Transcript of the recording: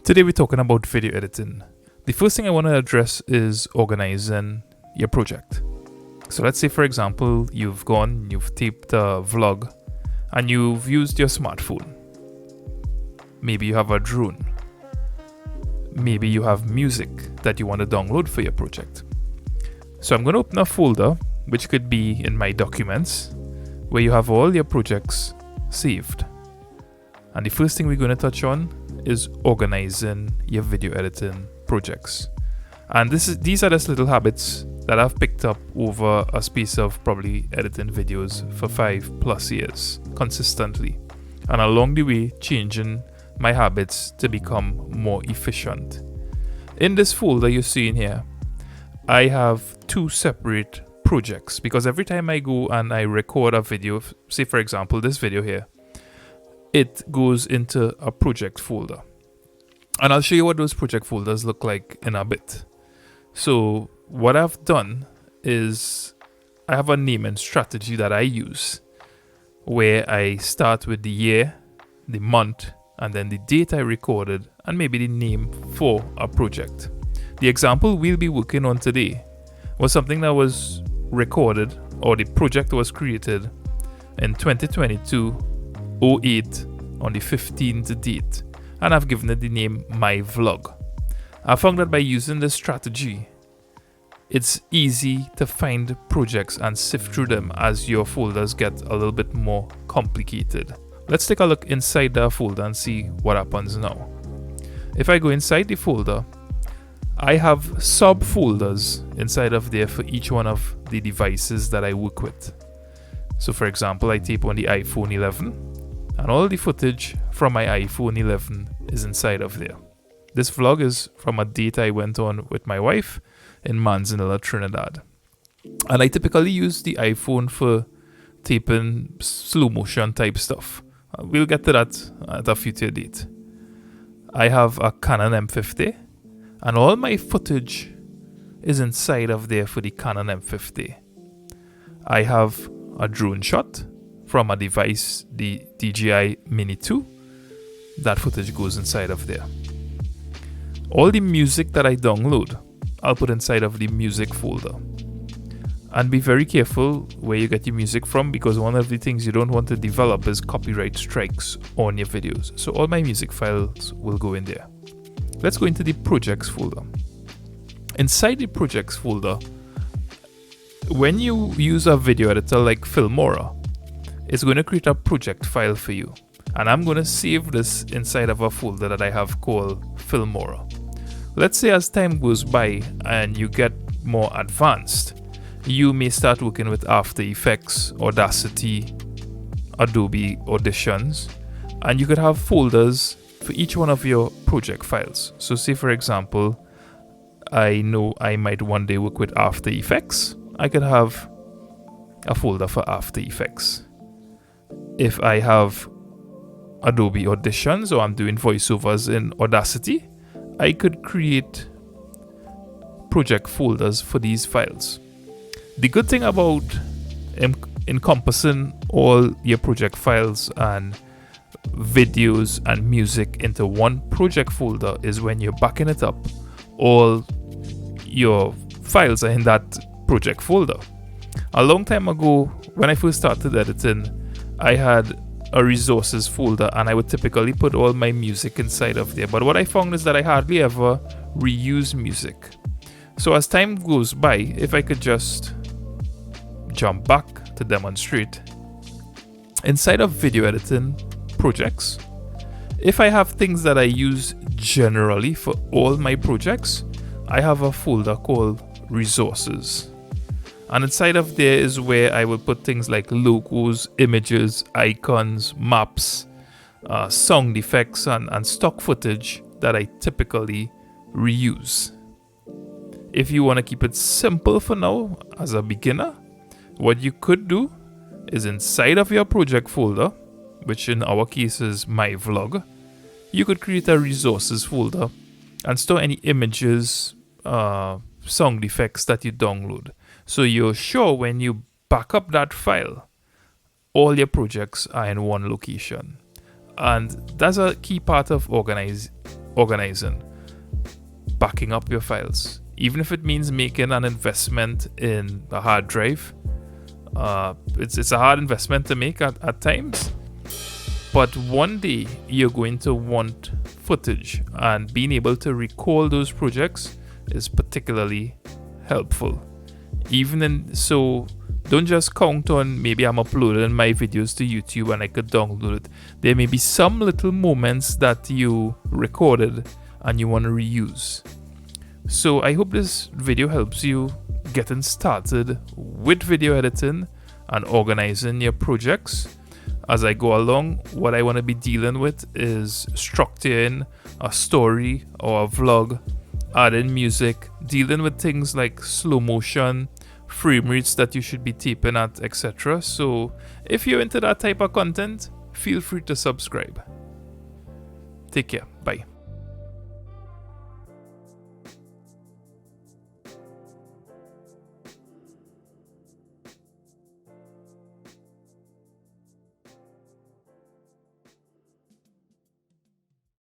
Today we're talking about video editing. The first thing I want to address is organizing your project. So let's say, for example, you've taped a vlog and you've used your smartphone. Maybe you have a drone. Maybe you have music that you want to download for your project. So I'm going to open a folder, which could be in my documents, where you have all your projects saved. And the first thing we're going to touch on is organizing your video editing projects. And these are just little habits that I've picked up over a space of probably editing videos for 5+ years consistently. And along the way, changing my habits to become more efficient. In this folder you're seeing here, I have two separate projects because every time I go and I record a video, say for example this video here, it goes into a project folder. And I'll show you what those project folders look like in a bit. So what I've done is I have a naming strategy that I use where I start with the year, the month, and then the date I recorded, and maybe the name for a project. The example we'll be working on today was something that was recorded, or the project was created in 2022-08 on the 15th date, and I've given it the name My Vlog. I found that by using this strategy, it's easy to find projects and sift through them as your folders get a little bit more complicated. Let's take a look inside the folder and see what happens now. If I go inside the folder, I have subfolders inside of there for each one of the devices that I work with. So for example, I tape on the iPhone 11 and all the footage from my iPhone 11 is inside of there. This vlog is from a date I went on with my wife in Manzanilla, Trinidad. And I typically use the iPhone for taping slow motion type stuff. We'll get to that at a future date. I have a Canon M50 and all my footage is inside of there for the Canon M50. I have a drone shot from a device, the DJI Mini 2. That footage goes inside of there. All the music that I download, I'll put inside of the music folder. And be very careful where you get your music from, because one of the things you don't want to develop is copyright strikes on your videos. So all my music files will go in there. Let's go into the projects folder. Inside the projects folder, when you use a video editor like Filmora, it's going to create a project file for you. And I'm going to save this inside of a folder that I have called Filmora. Let's say as time goes by and you get more advanced, you may start working with After Effects, Audacity, Adobe Auditions, and you could have folders for each one of your project files. So say for example, I know I might one day work with After Effects. I could have a folder for After Effects. If I have Adobe Auditions or I'm doing voiceovers in Audacity, I could create project folders for these files. The good thing about encompassing all your project files and videos and music into one project folder is when you're backing it up, all your files are in that project folder. A long time ago, when I first started editing, I had a resources folder and I would typically put all my music inside of there. But what I found is that I hardly ever reuse music. So as time goes by, if I could just jump back to demonstrate, inside of video editing projects, if I have things that I use generally for all my projects, I have a folder called resources. And inside of there is where I will put things like logos, images, icons, maps, sound effects, and stock footage that I typically reuse. If you want to keep it simple for now as a beginner, what you could do is inside of your project folder, which in our case is My Vlog, you could create a resources folder and store any images, sound effects that you download. So you're sure when you back up that file, all your projects are in one location. And that's a key part of organize organizing, backing up your files. Even if it means making an investment in a hard drive, it's a hard investment to make at times. But one day you're going to want footage, and being able to recall those projects is particularly helpful. So don't just count on maybe I'm uploading my videos to YouTube and I could download it. There may be some little moments that you recorded and you want to reuse. So I hope this video helps you getting started with video editing and organizing your projects. As I go along, what I want to be dealing with is structuring a story or a vlog, adding music, dealing with things like slow motion, frame rates that you should be taping at, etc. So if you're into that type of content, feel free to subscribe. Take care. Bye.